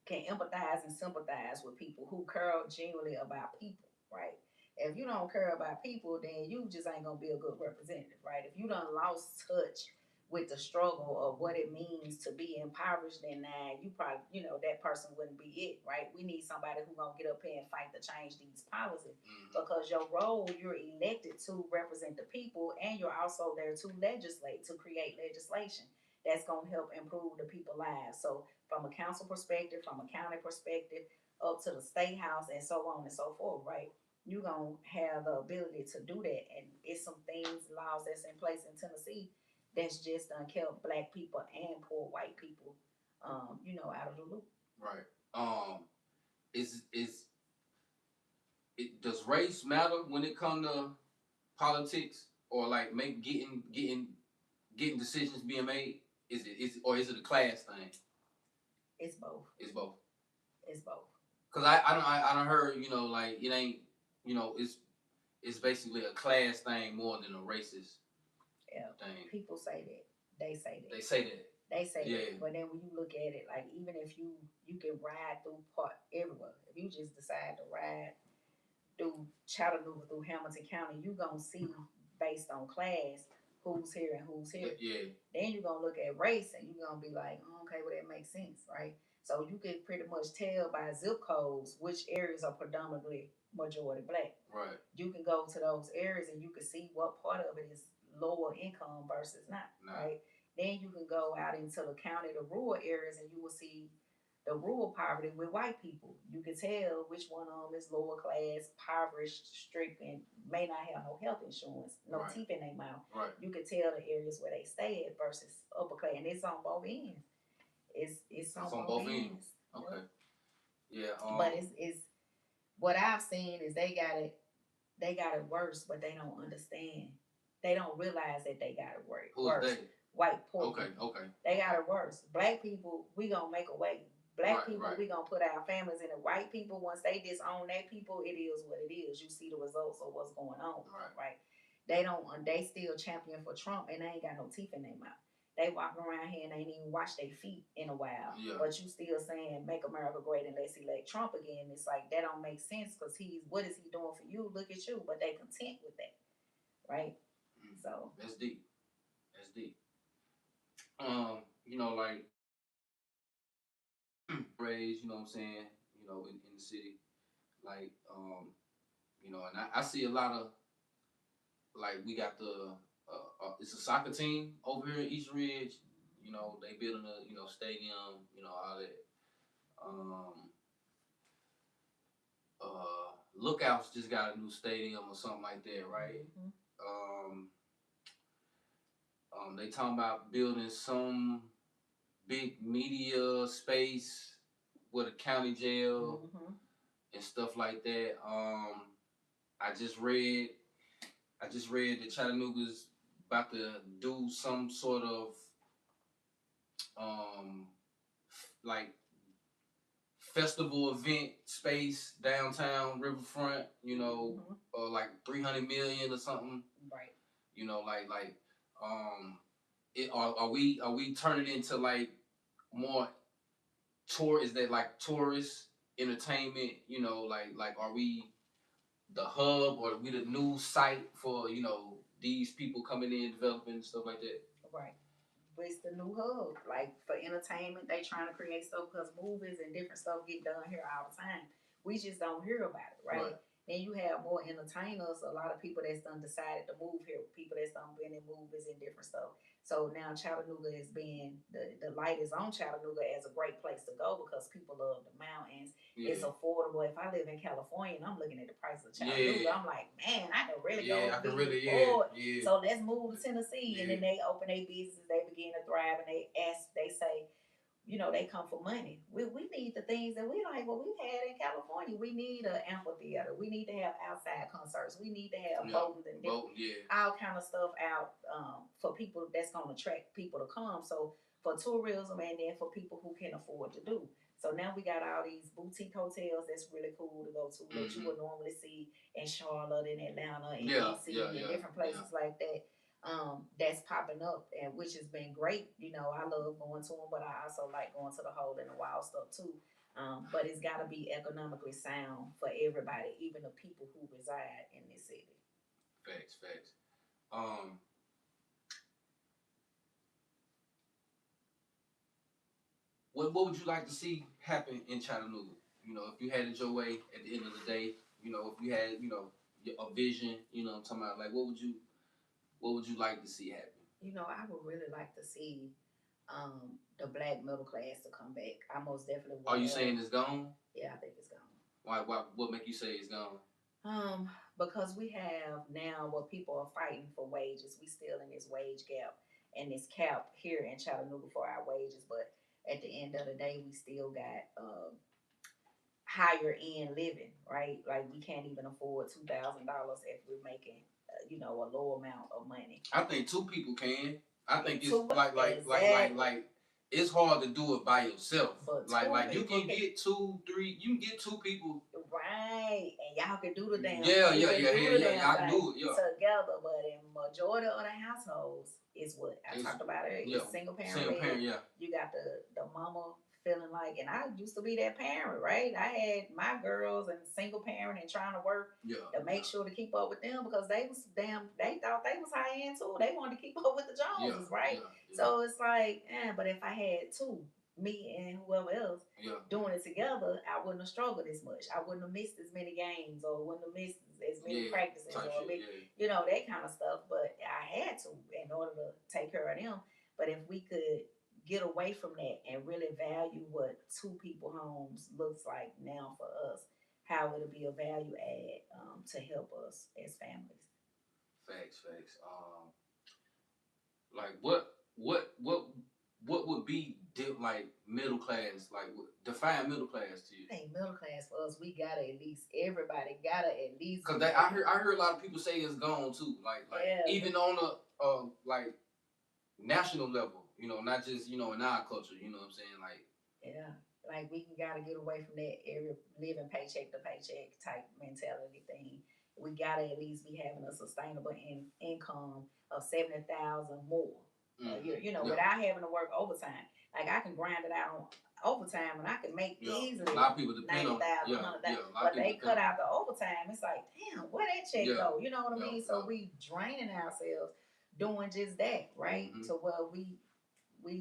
can empathize and sympathize with people, who care genuinely about people, right? If you don't care about people, then you just ain't gonna be a good representative, right? If you done lost touch with the struggle of what it means to be impoverished, then you probably, that person wouldn't be it, right? We need somebody who's going to get up here and fight to change these policies, because your role, you're elected to represent the people, and you're also there to legislate, to create legislation that's going to help improve the people's lives. So from a council perspective, from a county perspective, up to the state house, and so on and so forth, right? You're going to have the ability to do that. And it's some things, laws that's in place in Tennessee that's just kept Black people and poor white people, out of the loop. Right. Does race matter when it comes to politics, or like getting decisions being made? Is it a class thing? It's both. It's both. It's both. Cause I don't heard, like, it ain't, it's basically a class thing more than a racist. Thing. People say that. They say that. They say that. They say that. But then when you look at it, like, even if you can ride through everywhere, if you just decide to ride through Chattanooga, through Hamilton County, you gonna see, based on class, who's here and who's here. Yeah. Then you're gonna look at race and you're gonna be like, okay, well, that makes sense, right? So you can pretty much tell by zip codes which areas are predominantly majority Black. Right. You can go to those areas and you can see what part of it is lower income versus not, right? Then you can go out into the county, the rural areas, and you will see the rural poverty with white people. You can tell which one of them is lower class, impoverished, stricken, may not have no health insurance, no teeth in their mouth. Right. You can tell the areas where they stay at versus upper class, and it's on both ends. It's on both ends. Okay. Yeah. But it's what I've seen is they got it worse, but they don't understand. They don't realize that they got it worse. white poor Okay, people. okay. They got it worse. Black people, we gonna make a way. Black Right, people, right. we gonna put our families in it. White people, once they disown their people, it is what it is. You see the results of what's going on, right? They don't. They still champion for Trump, and they ain't got no teeth in their mouth. They walking around here and ain't even washed their feet in a while. Yeah. But you still saying make America great and let's elect Trump again. It's like that don't make sense because what is he doing for you? Look at you, but they content with that, right? So that's deep. That's deep. You know, like raised, you know what I'm saying, you know, in the city. Like, you know, and I see a lot of like we got the it's a soccer team over here in East Ridge. You know, they building a stadium. You know, all that. Lookouts just got a new stadium or something like that, right? They talking about building some big media space with a county jail and stuff like that. I just read that Chattanooga's about to do some sort of like festival event space downtown Riverfront, you know, like 300 million or something. Right. You know, are we turning into like more is that like tourist entertainment, you know, like are we the hub or are we the new site for, you know, these people coming in developing stuff like that? Right. But it's the new hub. Like for entertainment, they trying to create stuff because movies and different stuff get done here all the time. We just don't hear about it, right? Then you have more entertainers, a lot of people that's done decided to move here, people that's done been in movies and different stuff. So now Chattanooga is being, the light is on Chattanooga as a great place to go because people love the mountains. Yeah. It's affordable. If I live in California and I'm looking at the price of Chattanooga, I'm like, man, I can really go afford. So let's move to Tennessee. And then they open their business, they begin to thrive, and they say, you know, they come for money. We need the things that we like, what we had in California. We need an amphitheater. We need to have outside concerts. We need to have boating and all kind of stuff out for people that's going to attract people to come. So for tourism and then for people who can afford to do. So now we got all these boutique hotels that's really cool to go to that you would normally see in Charlotte and Atlanta and DC and different places like that. That's popping up, and which has been great. You know, I love going to them, but I also like going to the hole in the wild stuff too. But it's got to be economically sound for everybody, even the people who reside in this city. Facts. What would you like to see happen in Chattanooga? You know, if you had it your way at the end of the day, you know, if you had, you know, a vision, you know, I'm talking about, like, what would you like to see happen? You know, I would really like to see the black middle class to come back. I most definitely would. Are you saying it's gone? Yeah, I think it's gone. Why? What make you say it's gone? Because we have now where people are fighting for wages. We still in this wage gap and this cap here in Chattanooga for our wages, but at the end of the day, we still got higher end living, right? Like we can't even afford $2,000 if we're making, you know, a low amount of money. I think two people can. I think it's like it's hard to do it by yourself. But like you can get 2, 3. You can get 2 people. Right, and y'all can do the damn. Yeah. Y'all can do it. Yeah. Together, but in majority of the households is what I talked about it. It's single parent. Single parent, yeah. You got the mama feeling like, and I used to be that parent, right? I had my girls and single parent and trying to work to make sure to keep up with them because they thought they was high end too. They wanted to keep up with the Joneses, right? Yeah. So it's like, but if I had 2, me and whoever else doing it together, I wouldn't have struggled as much. I wouldn't have missed as many games or wouldn't have missed as many practices or you know, that kind of stuff. But I had to in order to take care of them. But if we could get away from that and really value what 2 people homes looks like now for us, how it'll be a value add to help us as families. Facts. Like what would be like middle class? Like define middle class to you? I think middle class for us, we gotta at least everybody gotta at least. Cause I heard a lot of people say it's gone too. Like even on the like national level, you know, not just, you know, in our culture, you know what I'm saying? Like, Yeah, like we gotta get away from that every living paycheck to paycheck type mentality thing. We gotta at least be having a sustainable income of 70,000 more a year. You know, yeah. without having to work overtime. Like I can grind it out on overtime and I can make easily a lot of people depend on 90,000, yeah, 100,000. yeah, a lot But of people they cut out the overtime. It's like, damn, where that check go? You know what I mean? So we draining ourselves doing just that, right? To where we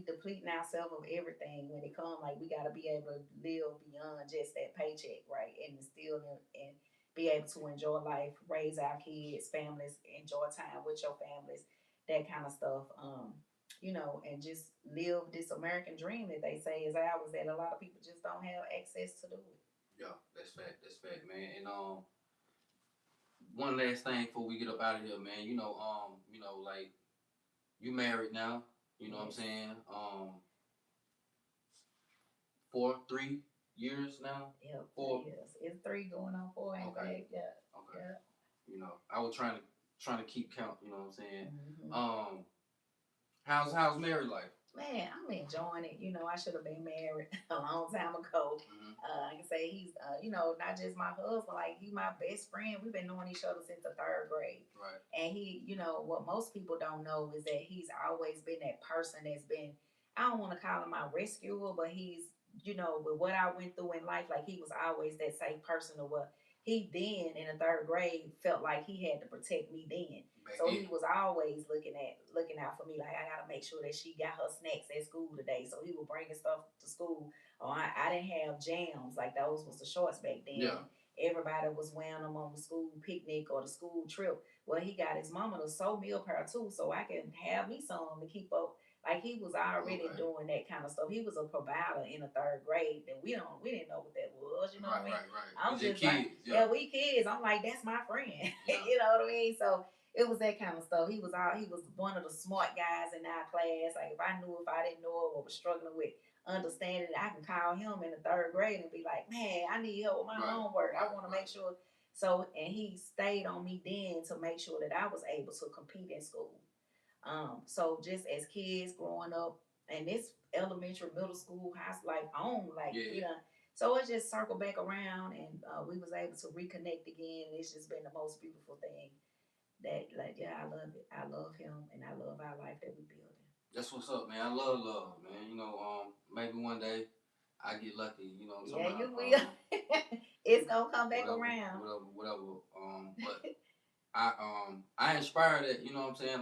depleting ourselves of everything when it comes. Like we gotta be able to live beyond just that paycheck, right? And still and be able to enjoy life, raise our kids, families, enjoy time with your families, that kind of stuff. You know, and just live this American dream that they say is ours that a lot of people just don't have access to do it. Yeah, that's fact, man. And one last thing before we get up out of here, man. You know, like you married now. You know what I'm saying? 3 years now. Yeah, 4 years. It's 3 going on 4. In okay. fact, yeah. Okay. Yeah. You know, I was trying to keep count. You know what I'm saying? Mm-hmm. How's married life? Man, I'm enjoying it. You know, I should have been married a long time ago. I can say he's, you know, not just my husband, like he's my best friend. We've been knowing each other since the 3rd grade. Right. And he, you know, what most people don't know is that he's always been that person that's been, I don't want to call him my rescuer, but he's, you know, with what I went through in life, like he was always that same person or what he then in the 3rd grade felt like he had to protect me then. So he was always looking out for me. Like I gotta make sure that she got her snacks at school today. So he would bring his stuff to school. Or I didn't have jams, like those was the shorts back then. Yeah. Everybody was wearing them on the school picnic or the school trip. Well, he got his mama to sew me a pair too, so I can have me some to keep up. Like he was already doing that kind of stuff. He was a provider in the 3rd grade, and we didn't know what that was. You know what I mean? Right. I'm just kids, like, yeah, we kids. I'm like, that's my friend. You know what I mean? So it was that kind of stuff. He was one of the smart guys in our class. Like if I didn't know or was struggling with understanding, I can call him in the 3rd grade and be like, man, I need help with my homework. I want to make sure. So, and he stayed on me then to make sure that I was able to compete in school. So just as kids growing up, and this elementary, middle school, high school, like on, like we done. So it just circled back around, and we was able to reconnect again. And it's just been the most beautiful thing. That like I love it. I love him, and I love our life that we building. That's what's up, man. I love love, man. You know, maybe one day I get lucky. You know, what I'm talking you will. It's gonna come back around. Whatever. But I inspire that. You know what I'm saying?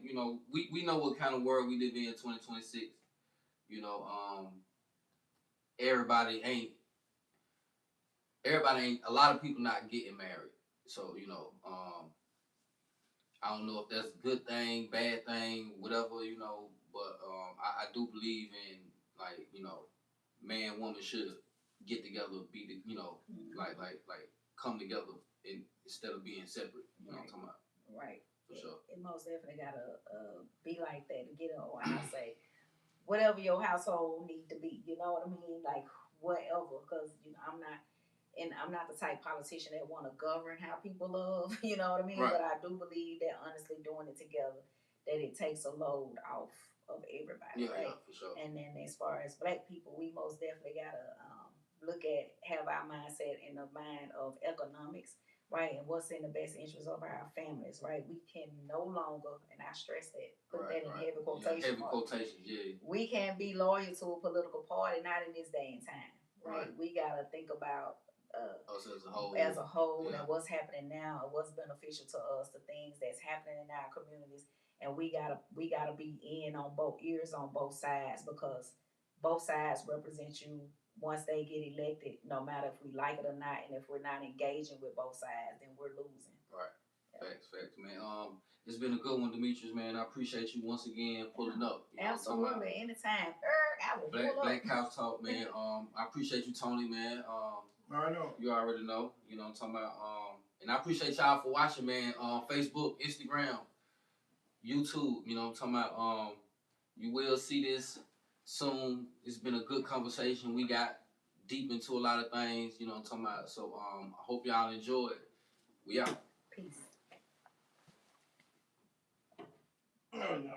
You know, we know what kind of world we live in 2026. You know, everybody ain't. A lot of people not getting married. So you know, I don't know if that's a good thing, bad thing, whatever, you know, but I do believe in, like, you know, man, woman should get together, you know, like come together instead of being separate, you know what I'm talking about? Right. For sure. It most definitely gotta be like that to get on, I say, whatever your household need to be, you know what I mean? Like, whatever, because, you know, I'm not the type politician that want to govern how people love, you know what I mean? Right. But I do believe that honestly doing it together, that it takes a load off of everybody, right? Yeah, for sure. And then as far as Black people, we most definitely gotta have our mindset in the mind of economics, right? And what's in the best interest of our families, right? We can no longer, and I stress that, put that in heavy quotations. Heavy quotations, yeah. We can't be loyal to a political party, not in this day and time, right? We gotta think about us as a whole, and what's happening now, what's beneficial to us, the things that's happening in our communities, and we gotta be in on both ears on both sides, because both sides represent you once they get elected, no matter if we like it or not, and if we're not engaging with both sides, then we're losing. Right. Yeah. Facts, man. It's been a good one, Demetrius, man. I appreciate you once again pulling up. Absolutely, anytime. I will pull up. Black Couch Talk, man. I appreciate you, Tony, man. I know. You already know. You know what I'm talking about. And I appreciate y'all for watching, man. Facebook, Instagram, YouTube. You know what I'm talking about. You will see this soon. It's been a good conversation. We got deep into a lot of things. You know what I'm talking about. So I hope y'all enjoy it. We out. Peace. Oh, no.